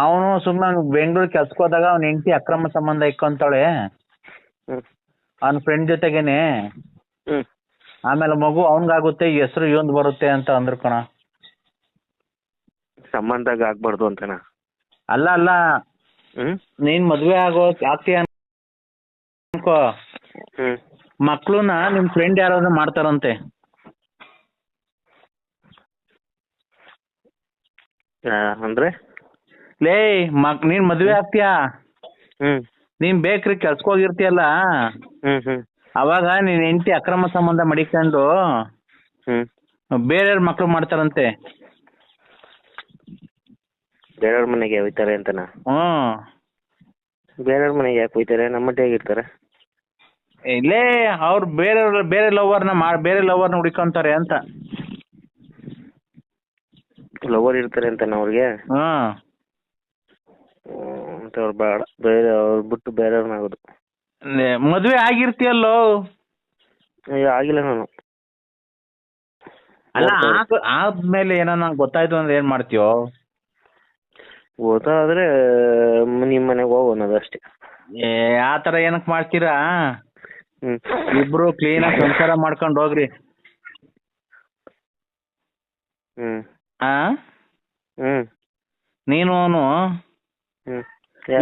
ಅವನು ಸುಮ್ಮನೆ ಬೆಂಗಳೂರು ಕೆಲ್ಸಕ್ಕೆ ಹೋದಾಗ ಅವ್ನ ಹೆಂಡತಿ ಅಕ್ರಮ ಸಂಬಂಧ ಇಕ್ಕೊಂತಾಳೆ ಅವನ ಫ್ರೆಂಡ್ ಜೊತೆಗೇನೆ. ಆಮೇಲೆ ಮಗು ಅವನ್ಗಾಗುತ್ತೆ, ಹೆಸರು ಇವಂದ್ ಬರುತ್ತೆ ಅಂತ ಅಂದ್ರು ಕಣ. ಸಂಬಂಧ ಆಗ್ಬಾರ್ದು ಅಂತನಾ? ಅಲ್ಲ ನೀನ್ ಮದ್ವೆ ಆಗ್ತೀಯ ಅನ್ಕೋ, ಮಕ್ಳುನ ನಿಮ್ ಫ್ರೆಂಡ್ ಯಾರಾದ್ರೂ ಮಾಡ್ತಾರಂತೆ. ಅಂದ್ರೆ ನೀನ್ ಮದ್ವೆ ಆಗ್ತೀಯ, ನೀನ್ ಬೇಕ್ರಿ ಕೆಲ್ಸಕ್ಕೆ ಹೋಗಿರ್ತೀಯಲ್ಲ, ಅವಾಗ ನೀನ್ ಹೆಂಡತಿ ಅಕ್ರಮ ಸಂಬಂಧ ಮಡಿಕೊಂಡು ಬೇರೆಯವ್ರ ಮಕ್ಳು ಮಾಡ್ತಾರಂತೆ. ಬೇರೆಯವ್ರ ಮನೆಗೆ ಹೋಯ್ತಾರೆ ಅಂತನಾ? ಬೇರೆಯವ್ರ ಮನೆಗೆ ಯಾಕೆ ಹೋಯ್ತಾರೆ? ನಮ್ಮ ಹೇಗಿರ್ತಾರೆ? ಇಲ್ಲೇ ಅವ್ರು ಬೇರೆ ಲವರ್ನ ಹುಡ್ಕೊಂತಾರೆ ಅಂತ. ಲವರ್ ಇರ್ತಾರೆ ಅಂತನಾ ಅವ್ರಿಗೆ? ಅವ್ರು ಬೇಡ, ಬೇರೆ ಅವ್ರು ಬಿಟ್ಟು ಬೇರೆಯವ್ರನ್ನಾಗೋದು. ಮದ್ವೆ ಆಗಿರ್ತೀಯಲ್ಲೋ? ಆಗಿಲ್ಲ ನಾನು. ಅಲ್ಲ ಆದ್ಮೇಲೆ ಏನೋ ನಂಗೆ ಗೊತ್ತಾಯ್ತು ಅಂದ್ರೆ ಏನ್ ಮಾಡ್ತೀಯೋ? ಗೊತ್ತಾದ್ರೆ ನಿಮ್ ಮನೆಗೆ ಹೋಗೋದು ಅಷ್ಟೇ. ಆತರ ಏನಕ್ ಮಾಡ್ತೀರಾ? ಇಬ್ರು ಕ್ಲೀನ್ ಆಗಿ ಸಂಸಾರ ಮಾಡ್ಕೊಂಡ್ ಹೋಗ್ರಿ. ನೀನು ಅವನು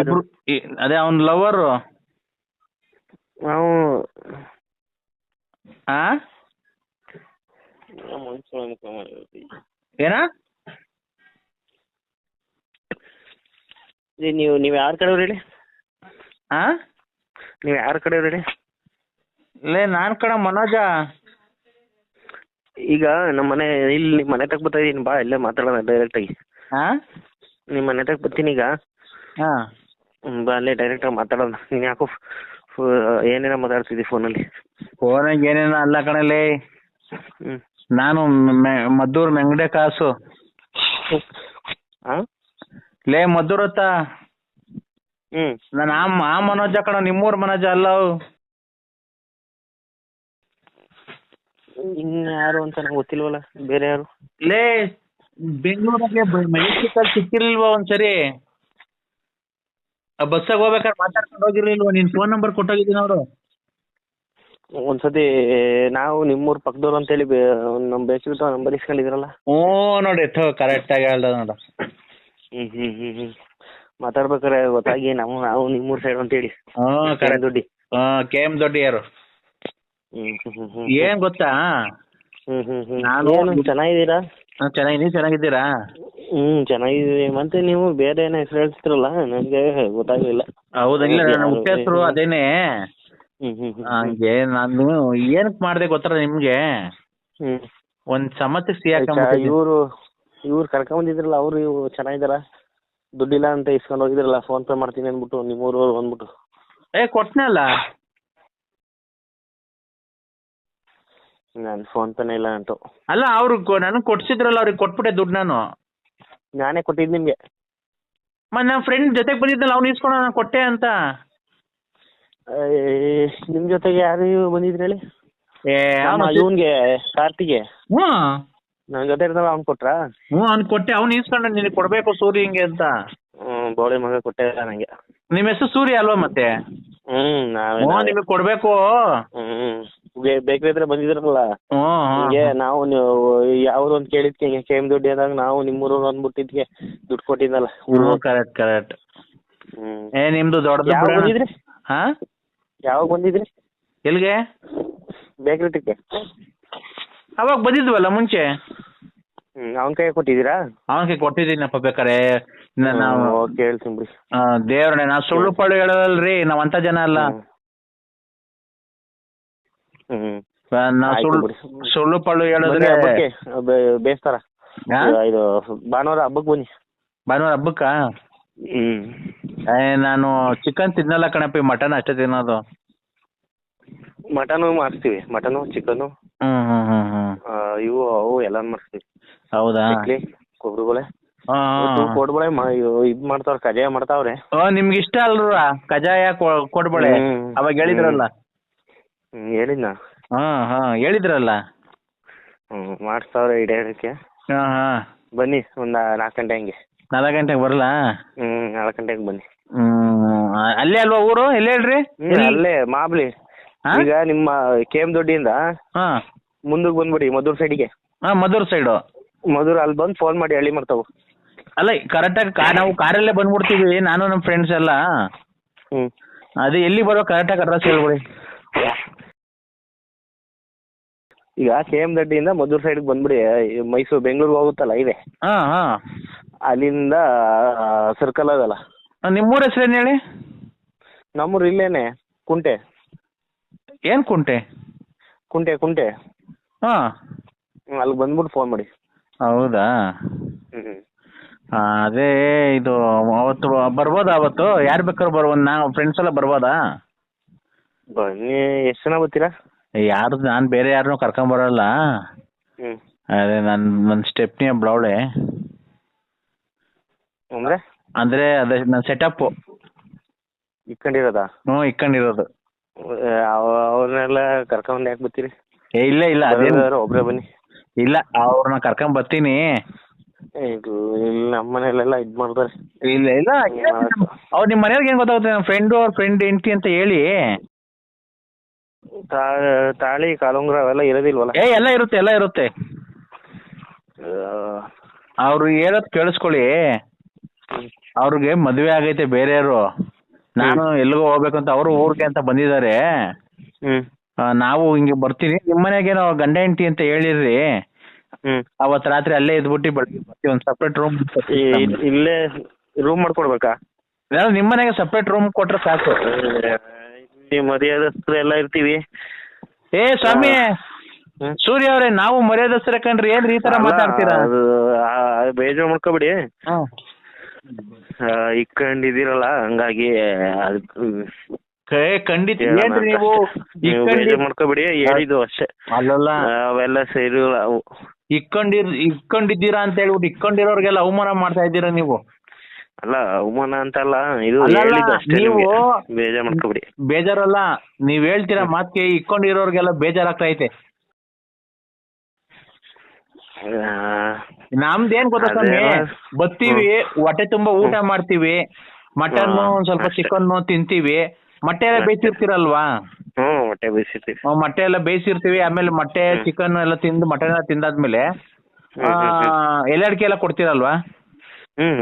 ಇಬ್ರು, ಅದೇ ಅವನ್ ಲವರ್ ಏನ? ನೀವ್ ಯಾರ ಕಡೆಯವ್ರು ಹೇಳಿ? ನೀವ್ ಯಾರ ಕಡೆಯವ್ರು ಹೇಳಿ? ನಾನ್ ಕಣ ಮನೋಜ. ಈಗ ನಮ್ಮ ಮನೆ ಇಲ್ಲಿ ನಿಮ್ ಮನೆ ತಗ ಬರ್ತಾ ಇದೀನಿ, ಬಾ ಇಲ್ಲೇ ಮಾತಾಡೋಣ ಡೈರೆಕ್ಟ್ ಆಗಿ. ನಿಮ್ ಮನೆ ತಗ ಬರ್ತೀನಿ ಈಗ, ಬಾ ಅಲ್ಲೇ ಡೈರೆಕ್ಟ್ ಆಗಿ ಮಾತಾಡೋಣ. ನೀನ್ ಯಾಕೋ ಏನೇನೋ ಮಾತಾಡ್ತಿದ್ದಿ ಫೋನಲ್ಲಿ. ಫೋನಾಗ ಏನೇನೋ ಅಲ್ಲ ಕಣಲ್ಲಿ, ನಾನು ಮದ್ದೂರ್ ಮೆಂಗಡೆ ಕಾಸು. ಮದ್ದೂರ್ ಹೊತ್ತ ಹ್ಮ್ ನಾನು ಆ ಮನೋಜ ಕಣ, ನಿಮ್ಮೂರ್ ಮನೋಜ ಅಲ್ಲ ಅವು. ಇನ್ಯಾರು ಅಂತ ನಂಗೆ ಗೊತ್ತಿಲ್ವಲ್ಲ, ಬೇರೆ ಯಾರು? ಲೇ ಬೆಂಗಳೂರಿಗೆ ಮೆಜೆಸ್ಟಿಕಲ್ ಸಿಕ್ಕಿರ್ಲಿಲ್ವಾ ಒಂದ್ಸರಿ? ಬಸ್ಸಾಗ ಹೋಗ್ಬೇಕಾದ್ರೆ ಮಾತಾಡ್ಕೊಂಡು ಹೋಗಿರ್ಲಿಲ್ವಾ? ನಿನ್ ಫೋನ್ ನಂಬರ್ ಕೊಟ್ಟೋಗಿದ್ದೀನಿ ಅವರು. ಒಂದ್ಸತಿ ನಾವು ನಿಮ್ಮೂರ್ ಪಕ್ಕದವ್ರು ಅಂತೇಳಿ ನಮ್ ಬೇಸಿಗೆ ನಂಬರ್ ಇಸ್ಕೊಂಡಿದ್ರಲ್ಲ. ಹ್ಞೂ ನೋಡಿ, ಕರೆಕ್ಟ್ ಆಗಿ ಹೇಳ್ದ ನೋಡು. ಮಾತಾಡ್ಬೇಕಾರೆ ಗೊತ್ತಾಗಿ ನಾವು ನಿಮ್ಮೂರ್ ಸೈಡ್ ಅಂತೇಳಿ. ದೊಡ್ಡಿ ಕೆ ಎಂ ದೊಡ್ಡಿ ಯಾರು? ಏನ್ ಗೊತ್ತಾ, ನಾನು ಚೆನ್ನಾಗಿದ್ದೀರಾ? ಚೆನ್ನಾಗಿದ್ದೀನಿ, ಚೆನ್ನಾಗಿದ್ದೀರಾ? ಚೆನ್ನಾಗಿದ್ದೀವಿ. ಮತ್ತೆ ನೀವು ಬೇರೆ ಏನೋ ಹೆಸರು ಹೇಳ್ತಿರಲ್ಲ, ನನಗೆ ಗೊತ್ತಾಗ್ಲಿಲ್ಲ. ಹೌದಿಲ್ಲ, ನನ್ನ ಹುಟ್ಟ ಹೆಸರು ಅದೇನೆ. ಹಂಗೆ ನಾನು ಏನಕ್ ಮಾಡ್ದೆ ಗೊತ್ತಾರ ನಿಮ್ಗೆ? ಒಂದ್ ಸಮಸ್ಯೆ ಇವ್ರು ಕರ್ಕೊಂಡ್ ಬಂದಿದ್ರಲ್ಲ, ಅವ್ರು ಚೆನ್ನಾಗಿದಾರ? ದುಡ್ಡಿಲ್ಲ ಅಂತ ಇಸ್ಕೊಂಡು ಹೋಗಿದ್ರಲ್ಲ, ಫೋನ್ ಪೇ ಮಾಡ್ತೀನಿ ಅಂದ್ಬಿಟ್ಟು ನಿಮ್ಮೂರವ್ರು ಬಂದ್ಬಿಟ್ಟು. ಕೊಟ್ನಲ್ಲ ನಾನು, ಫೋನ್ ಪೇನೇ ಇಲ್ಲ ಅಂಟು. ಅಲ್ಲ, ಅವ್ರು ನನಗೆ ಕೊಡ್ಸಿದ್ರಲ್ಲ, ಅವ್ರಿಗೆ ಕೊಟ್ಬಿಟ್ಟೆ ದುಡ್ಡು. ನಾನೇ ಕೊಟ್ಟಿದ್ದು ನಿಮ್ಗೆ. ಮತ್ತೆ ನನ್ನ ಫ್ರೆಂಡ್ ಜೊತೆಗೆ ಬಂದಿದ್ದಲ್ಲ, ಅವ್ನು ಇಸ್ಕೊಂಡು ನಾನು ಕೊಟ್ಟೆ ಅಂತ. ನಿಮ್ ಜೊತೆಗೆ ಯಾರು ಬಂದಿದ್ರಿ ಹೇಳಿ? ಇವನ್ಗೆ, ಕಾರ್ತಿಗೆ. ನನ್ನ ಜೊತೆ ಇರ್ತಾವ, ಅವ್ನು ಕೊಟ್ರಾ? ಅವ್ನು ಕೊಟ್ಟೆ, ಅವ್ನು ಇಸ್ಕೊಂಡ ನಿನಗೆ ಕೊಡ್ಬೇಕು ಸೂರ್ಯ ಹಿಂಗೆ ಅಂತ. ಬೋಳಿ ಮಗ ಕೊಟ್ಟೆ ನಂಗೆ. ನಿಮ್ಮ ಹೆಸರು ಸೂರ್ಯ ಅಲ್ವಾ ಮತ್ತೆ? ನಿಮಗೆ ಕೊಡ್ಬೇಕು. ಬೇಕ್ರಿ ಹತ್ರ ಬಂದಿದ್ರಲ್ಲ, ನಾವು ಯಾವ್ದು ಅಂತ ಕೇಳಿದ್ಕೆ ಕೆ ಎಂ ದುಡ್ಡು ಅಂದಾಗ ನಾವು ನಿಮ್ಮೂರು ಅಂದ್ಬಿಟ್ಟಿದ್ಕೆ ದುಡ್ಡು ಕೊಟ್ಟಿದ್ದಲ್ಲ. Correct correct. ನಿಮ್ದು ದೊಡ್ಡದು. ಬಂದಿದ್ರಿ? ಯಾವಾಗ ಬಂದಿದ್ರಿ? ಎಲ್ಲಿಗೆ? ಬೇಕ್ರಿ ಟಿಕ್ಕೆ ಅವಾಗ ಬಂದಿದ್ವಲ್ಲ ಮುಂಚೆ. ಅವನ ಕೈ ಕೊಟ್ಟಿದ್ದೀರಾ? ಅವನ ಕೈ ಕೊಟ್ಟಿದ್ದೀನಪ್ಪ. ಬೇಕಾರೆ ಹೇಳ್ತೀನಿ ಬಿಡಿ. ದೇವ್ರೇ, ನಾವು ಸುಳ್ಳು ಪಳ್ಳು ಹೇಳೋದಲ್ರಿ, ನಾವ್ ಅಂತ ಜನ ಅಲ್ಲ. ಸುಳ್ಳು ಪಳ್ಳು ಹೇಳಿದ್ರೆ ಬೇಸ್ತಾರ. ಇದು ಭಾನುವಾರ ಹಬ್ಬಕ್ಕೆ ಬನ್ನಿ. ಭಾನುವಾರ ಹಬ್ಬಕ್ಕ? ನಾನು ಚಿಕನ್ ತಿನ್ನಲ್ಲ ಕಣಪ್ಪ, ಮಟನ್ ಅಷ್ಟೇ ತಿನ್ನೋದು. ಮಟನು ಮಾಡಿಸ್ತೀವಿ, ಮಟನು ಚಿಕನು ಇವು ಅವು ಎಲ್ಲ ಮಾಡಿಸ್ತೀವಿ. ಹೌದಾ? ಕೊಬ್ಬರಿಗೊಳೆ ಕೊಡ್ಬಳೆ ಇದ್ ಮಾಡ್ತಾವ್ರ, ಕಜಾಯ ಮಾಡ್ತಾವ್ರೆ. ನಿಮ್ಗೆ ಇಷ್ಟ ಅಲ್ರ ಕಜಾಯ ಕೊಡ್ಬಳೆ? ಅವಾಗ ಹೇಳಿದ್ರಲ್ಲ. ಹೇಳಿದ್ನ? ಹೇಳಿದ್ರಲ್ಲ. ಮಾಡಿಸ್ತಾವ್ರೆ ಇಡಕ್ಕೆ. ಬನ್ನಿ ಒಂದ್ 4 ಗಂಟೆ ಹಂಗೆ. 4 ಗಂಟೆಗೆ ಬರಲಾ? 4 ಗಂಟೆಗೆ ಬನ್ನಿ. ಅಲ್ಲೇ ಅಲ್ವಾ ಊರು? ಎಲ್ಲಿ ಹೇಳ್ರಿ? ಅಲ್ಲೇ ಮಾಬ್ಲಿ. ಈಗ ನಿಮ್ಮ ಕೆ ಎಂ ದೊಡ್ಡಿಯಿಂದ ಮುಂದಕ್ಕೆ ಬಂದ್ಬಿಡಿ, ಮಧುರ್ ಸೈಡ್ಗೆ. ಮಧುರ್ ಸೈಡು. ಮಧುರ್ ಅಲ್ಲಿ ಬಂದು ಫೋನ್ ಮಾಡಿ ಹಳ್ಳಿ ಮಾಡ್ತಾವ. ಅಲ್ಲ, ಕರೆಕ್ಟಾಗಿ ನಾವು ಕಾರಲ್ಲೇ ಬಂದ್ಬಿಡ್ತೀವಿ, ನಾನು ನಮ್ಮ ಫ್ರೆಂಡ್ಸ್ ಎಲ್ಲ. ಅದೇ ಎಲ್ಲಿ ಬರೋ ಕರೆಕ್ಟಾಗಿ ಅಡ್ರೆಸ್ ಹೇಳ್ಬಿಡಿ. ಈಗ ಕೆ ಎಂ ದೊಡ್ಡಿಯಿಂದ ಮಧುರ್ ಸೈಡ್ಗೆ ಬಂದ್ಬಿಡಿ, ಮೈಸೂರು ಬೆಂಗಳೂರಿಗೆ ಹೋಗುತ್ತಲ್ಲ ಇದೆ. ಅಲ್ಲಿಂದ ಸರ್ಕಲ್ ಅದಲ್ಲ. ನಿಮ್ಮೂರ ಹೆಸರೇನು ಹೇಳಿ? ನಮ್ಮೂರು ಇಲ್ಲೇನೆ, ಕುಂಟೆ. ಏನ್ ಕುಂಟೆ? ಕುಂಟೆ ಕುಂಟೆ. ಅಲ್ಲಿ ಬಂದ್ಬಿಟ್ಟು ಫೋನ್ ಮಾಡಿ. ಹೌದಾ? ಅದೇ ಇದು ಅವತ್ತು ಬರ್ಬೋದಾ? ಅವತ್ತು ಯಾರು ಬೇಕಾದ್ರು ಬರ್ಬೋದು, ನಾವು ಫ್ರೆಂಡ್ಸ್ ಎಲ್ಲ ಬರ್ಬೋದಾ? ಬನ್ನಿ. ಎಷ್ಟು ಜನ ಬರ್ತೀರಾ? ಯಾರು, ನಾನು ಬೇರೆ ಯಾರನ್ನೂ ಕರ್ಕೊಂಬರಲ್ಲ. ಅದೇ ನನ್ನ ಸ್ಟೆಪ್ನಿ ಬ್ಲೌಳೆ ಅಂದ್ರೆ ಅದೇ ನನ್ನ ಸೆಟಪ್ ಇಕ್ಕೊಂಡಿರೋದಾ? ಇಕ್ಕೊಂಡಿರೋದು. ಅವ್ರನ್ನೆಲ್ಲ ಕರ್ಕೊಂಡ್ ಯಾಕೆ ಬರ್ತೀರಿ? ಇಲ್ಲ ಇಲ್ಲ, ಅದೇನು ಒಬ್ರೇ ಬನ್ನಿ. ಇಲ್ಲ, ಅವ್ರನ್ನ ಕರ್ಕೊಂಡ್ ಬರ್ತೀನಿ. ನಮ್ಮ ಮನೇಲೆಲ್ಲ ಇದ್ ಮಾಡ್ತಾರೆ. ಇಲ್ಲ ಇಲ್ಲ, ಅವ್ರು ನಿಮ್ಮ ಮನೆಯವ್ರಿಗೆ ಏನ್ ಗೊತ್ತಾಗುತ್ತೆ? ನಮ್ಮ ಫ್ರೆಂಡು, ಅವ್ರ ಫ್ರೆಂಡ್ ಹೆಂಡತಿ ಅಂತ ಹೇಳಿ. ತಾಳಿ ಕಾಲುಂಗ್ರ ಅವೆಲ್ಲ ಇರೋದಿಲ್ವಲ್ಲ? ಎಲ್ಲ ಇರುತ್ತೆ, ಎಲ್ಲ ಇರುತ್ತೆ. ಅವ್ರು ಹೇಳೋದ್ ಕೇಳಿಸ್ಕೊಳ್ಳಿ. ಅವ್ರಿಗೆ ಮದ್ವೆ ಆಗೈತೆ ಬೇರೆಯವರು, ನಾನು ಎಲ್ಲಿಗೋ ಹೋಗ್ಬೇಕಂತ ಅವರು ಊರಿಗೆ ಅಂತ ಬಂದಿದ್ದಾರೆ. ನಾವು ಹಿಂಗೆ ಬರ್ತೀನಿ, ನಿಮ್ಮ ಮನೆಗೇನೋ ಗಂಡ ಹೆಂಡತಿ ಅಂತ ಹೇಳಿರ್ರಿ. ಅವತ್ ರಾತ್ರಿ ಅಲ್ಲೇ ಇದ್ಬಿಟ್ಟು ಬೆಳಗ್ಗೆ ಬರ್ತೀವಿ. ಒಂದು ಸಪ್ರೇಟ್ ರೂಮ್. ಇಲ್ಲೇ ರೂಮ್ ಮಾಡ್ಕೊಡ್ಬೇಕಾ? ನಿಮ್ಮ ಮನೆಗೆ ಸಪ್ರೇಟ್ ರೂಮ್ ಕೊಟ್ರೆ ಸಾಕು. ಮರ್ಯಾದಸ್ಥರು ಎಲ್ಲ ಇರ್ತೀವಿ. ಸ್ವಾಮಿ ಸೂರ್ಯ ಅವ್ರೆ, ನಾವು ಮರ್ಯಾದಸ್ಥರ ಕಂಡ್ರಿ, ಏನ್ರಿ ಈ ತರ ಮಾತಾಡ್ತೀರಾ? ಬೇಜಾರು ಮಾಡ್ಕೋಬಿಡಿ. ಇಕ್ಕೊಂಡಿದ್ದೀರಲ್ಲ, ಹಂಗಾಗಿ ಖಂಡಿತ ಏನ್ರಿ ನೀವು ಬೇಜಾರು ಮಾಡ್ಕೋಬಿಡಿ, ಹೇಳಿದ್ದು ಅಷ್ಟೇ. ಅಲ್ಲಲ್ಲ, ಅವೆಲ್ಲ ಸರಿ ಅವು. ಇಕ್ಕೊಂಡಿದ್ದೀರಾ ಅಂತ ಹೇಳ್ಬಿಟ್ಟು ಇಕ್ಕೊಂಡಿರೋರ್ಗೆಲ್ಲ ಅವಮಾನ ಮಾಡ್ತಾ ಇದ್ದೀರಾ ನೀವು. ಅಲ್ಲ ಅವಮಾನ ಅಂತಲ್ಲ, ಇದು ಅಲ್ಲಲ್ಲ, ಹೇಳಿದ್ದು ಅಷ್ಟೇ ನೀವು ನಿಮ್ಗೆ. ಬೇಜಾರ್ ಮಾಡ್ಕೊಬಿಡಿ. ಬೇಜಾರಲ್ಲ, ನೀವ್ ಹೇಳ್ತೀರಾ ಮಾತ್ಗೆ ಇಕ್ಕೊಂಡಿರೋರ್ಗೆಲ್ಲ ಬೇಜಾರಾಗ್ತೈತೆ. ನಮ್ದೇನ್ ಗೊತ್ತಾ ಸ್ವಾಮಿ, ಬತ್ತೀವಿ, ಹೊಟ್ಟೆ ತುಂಬಾ ಊಟ ಮಾಡ್ತೀವಿ, ಮಟನ್ ಒಂದ್ ಸ್ವಲ್ಪ ಚಿಕನ್ ತಿಂತೀವಿ, ಮೊಟ್ಟೆ ಎಲ್ಲ ಬೇಯಿಸಿರ್ತೀರಲ್ವಾ? ಮೊಟ್ಟೆ ಬೇಯಿಸಿರ್ತೀವಿ. ಮೊಟ್ಟೆ ಎಲ್ಲ ಬೇಯಿಸಿರ್ತೀವಿ, ಆಮೇಲೆ ಮೊಟ್ಟೆ ಚಿಕನ್ ಎಲ್ಲ ತಿಂದು ಮಟನ್ ಎಲ್ಲ ತಿಂದಾದ್ಮೇಲೆ ಎಲೆ ಅಡಿಕೆ ಎಲ್ಲ ಕೊಡ್ತೀರಲ್ವಾ?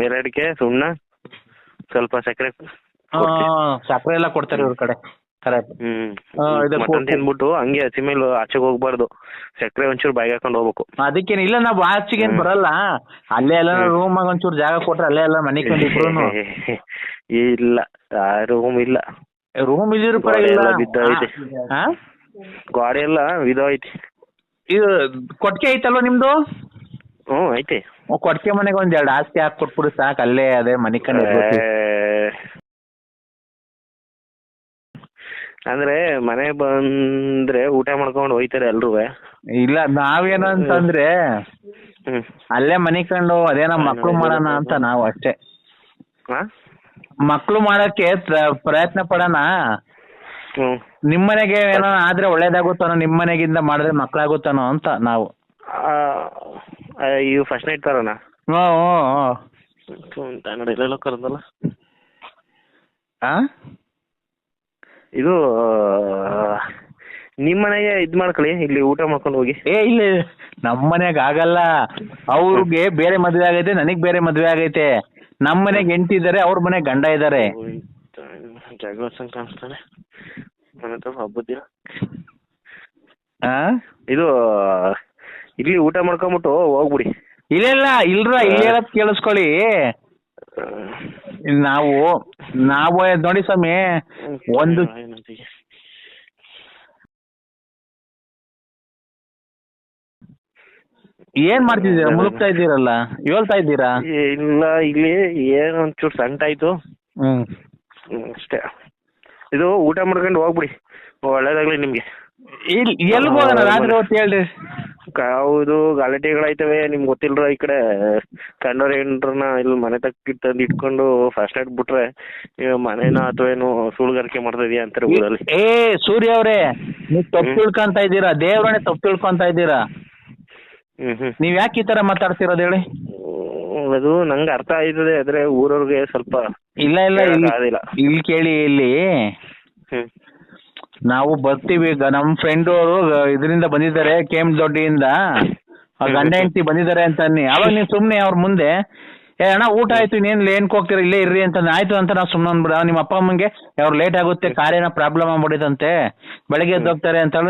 ಎರಡಿಕೆ ಸುಣ್ಣ ಸ್ವಲ್ಪ ಸಕ್ಕರೆ ಸಕ್ಕರೆ ಎಲ್ಲ ಕೊಡ್ತಾರೆ ಇವ್ರ ಕಡೆ. ಕರೆಕ್ಟ್. ಮಟನ್ ತಿಂದ್ಬಿಟ್ಟು ಹಂಗೆ ಹಸಿ ಮೇಲೆ ಆಚೆಗೆ ಹೋಗ್ಬಾರ್ದು, ಸಕ್ಕರೆ ಒಂಚೂರು ಬಾಯಿಗೆ ಹಾಕೊಂಡು ಹೋಗ್ಬೇಕು. ಅದಕ್ಕೇನು ಇಲ್ಲ, ನಾವು ಆಚೆಗೇನ್ ಬರಲ್ಲ, ಅಲ್ಲೇ ಎಲ್ಲ ರೂಮ್ ಆಗ ಒಂಚೂರು ಜಾಗ ಕೊಟ್ರೆ ಅಲ್ಲೇ ಎಲ್ಲ ಮನೆ ಕಂಡಿಬ್ರು. ಇಲ್ಲ ರೂಮ್ ಇಲ್ಲ, ರೂಮ್ ಇಲ್ಲಿರೋ ಪರವಾಗಿಲ್ಲ, ಬಿದ್ದೋಯ್ತು, ಗಾಡಿ ಎಲ್ಲ ಬಿದ್ದೋಯ್ತು. ಇದು ಕೊಟ್ಟಿಗೆ ಐತಲ್ವ ನಿಮ್ದು? ಐತೆ. ಕೊಟ್ಟಿಗೆ ಮನೆಗೆ ಒಂದ್ 2 ಹಾಸಿಗೆ ಹಾಕಿ ಕೊಟ್ಬಿಡು ಸಾಕು, ಅಲ್ಲೇ ಅದೇ ಮನೆ ಕಂಡು. ಅಂದ್ರೆ ಮನೆ ಬಂದ್ರೆ ಊಟ ಮಾಡ್ಕೊಂಡು ಹೋಯ್ತಾರೆ ಎಲ್ರೂ. ಇಲ್ಲ, ನಾವೇನಂತಂದ್ರೆ ಅಲ್ಲೇ ಮನೆ ಕಂಡು ಅದೇನ ಮಕ್ಳು ಮಾಡೋಣ ಅಂತ ನಾವು ಅಷ್ಟೇ. ಮಕ್ಳು ಮಾಡಕ್ಕೆ ಪ್ರಯತ್ನ ಪಡೋಣ. ನಿಮ್ಮನೆಗೆ ಏನೋ ಆದ್ರೆ ಒಳ್ಳೇದಾಗುತ್ತಾನೋ, ನಿಮ್ಮನೆಗಿಂದ ಮಾಡಿದ್ರೆ ಮಕ್ಳಾಗುತ್ತಾನೋ ಅಂತ ನಾವು. ಇವು ಫಸ್ಟ್ ನೈಟ್ ತರೋಣ. ನೋಡಿ ಎಲ್ಲ ಕರೆದಲ್ಲ ಇದು ನಿಮ್ಮ ಮನೆಗೆ ಇದ್ ಮಾಡ್ಕೊಳ್ಳಿ, ಇಲ್ಲಿ ಊಟ ಮಾಡ್ಕೊಂಡು ಹೋಗಿ. ಇಲ್ಲ, ನಮ್ಮ ಮನೆಗೆ ಆಗಲ್ಲ. ಅವ್ರಿಗೆ ಬೇರೆ ಮದ್ವೆ ಆಗೈತೆ, ನನಗ್ ಬೇರೆ ಮದ್ವೆ ಆಗೈತೆ. ನಮ್ಮ ಮನೆಗೆ ಹೆಂಡ್ತಿದ್ದಾರೆ, ಅವ್ರ ಮನೆಗೆ ಗಂಡ ಇದ್ದಾರೆ. ಜಗಳ ಕಾಣಿಸ್ತಾನೆ ಮನೆ ಹಬ್ಬದಿನ. ಇದು ಇಲ್ಲಿ ಊಟ ಮಾಡ್ಕೊಂಬಿಟ್ಟು ಹೋಗ್ಬಿಡಿ. ಇಲ್ಲ ಇಲ್ರ ಕೇಳಿಸ್ಕೊಳ್ಳಿ, ನಾವು ನೋಡಿ ಸ್ವಾಮಿ, ಒಂದು ಏನ್ ಮಾಡ್ತಿದ್ದೀರಾ? ಮುಳುಗ್ತಾ ಇದ್ದೀರಲ್ಲ, ಹೇಳ್ತಾ ಇದ್ದೀರಾ? ಇಲ್ಲ, ಇಲ್ಲಿ ಏನ್ ಒಂಚೂರು ಸಂಟಾಯ್ತು ಅಷ್ಟೇ. ಇದು ಊಟ ಮಾಡ್ಕೊಂಡು ಹೋಗ್ಬಿಡಿ, ಒಳ್ಳೇದಾಗ್ಲಿ ನಿಮ್ಗೆ. ಎಲ್ಲಿ ಹೋಗೋಣ ರಾತ್ರಿ ಹೊತ್ತು ಹೇಳ್ರಿ. ಹೌದು, ಗಲಾಟೆಗಳಾಯ್ತವೆ, ನಿಮ್ಗೆ ಗೊತ್ತಿಲ್ರ. ಈ ಕಡೆ ಕಂಡೋರ್ ಏನ್ರನ್ನ ಇಲ್ಲಿ ಮನೆ ತಂದು ಇಟ್ಕೊಂಡು ಫಸ್ಟ್ ನೈಟ್ ಬಿಟ್ರೆ ಮನೇನ ಅಥವಾ ಏನು ಸುಳ್ಗಾರಿಕೆ ಮಾಡ್ತಾ ಇದೀಯ ಅಂತಾರೆ ಊರಲ್ಲಿ. ಸೂರ್ಯ ಅವ್ರೆ, ನೀವ್ ತಪ್ಪು ತಿಳ್ಕೊಂತ ಇದ್ದೀರಾ, ದೇವ್ರನ್ನೇ ತಪ್ಪು ತಿಳ್ಕೊಂತ ಇದ್ದೀರಾ. ನೀವ್ ಯಾಕೆ ಈ ತರ ಮಾತಾಡ್ತಿರೋದು ಹೇಳಿ? ಅದು ನಂಗೆ ಅರ್ಥ ಆಯ್ತದೆ, ಆದ್ರೆ ಊರವ್ರಿಗೆ ಸ್ವಲ್ಪ ಇಲ್ಲ ಇಲ್ಲಿ ಕೇಳಿ. ಇಲ್ಲಿ ನಾವು ಬರ್ತೀವಿ, ನಮ್ ಫ್ರೆಂಡ್ ಅವರು ಇದರಿಂದ ಬಂದಿದ್ದಾರೆ, ಕೆಎಂ ದೊಡ್ಡಿಯಿಂದ ಗಂಡ ಹೆಂಡತಿ ಬಂದಿದ್ದಾರೆ ಅಂತ ಅನ್ನಿ. ಅವಾಗ ನೀವು ಸುಮ್ನೆ ಅವ್ರ ಮುಂದೆ ಅಣ್ಣ ಊಟ ಆಯ್ತು, ಇನ್ನೇನ್ ಲೇನ್ಕ್ ಹೋಗ್ತೀರಾ, ಇಲ್ಲೇ ಇರ್ರಿ ಅಂತ ಆಯ್ತು ಅಂತ ನಾವು ಸುಮ್ನೆ ಅಂದ್ಬಿಡ. ನಿಮ್ಮ ಅಪ್ಪ ಅಮ್ಮಂಗೆ ಅವ್ರು ಲೇಟ್ ಆಗುತ್ತೆ, ಕಾರೇನೋ ಪ್ರಾಬ್ಲಮ್ ಆಗ್ಬಿಟ್ಟಿದಂತೆ, ಬೆಳಗ್ಗೆ ಎದ್ದು ಹೋಗ್ತಾರೆ ಅಂತ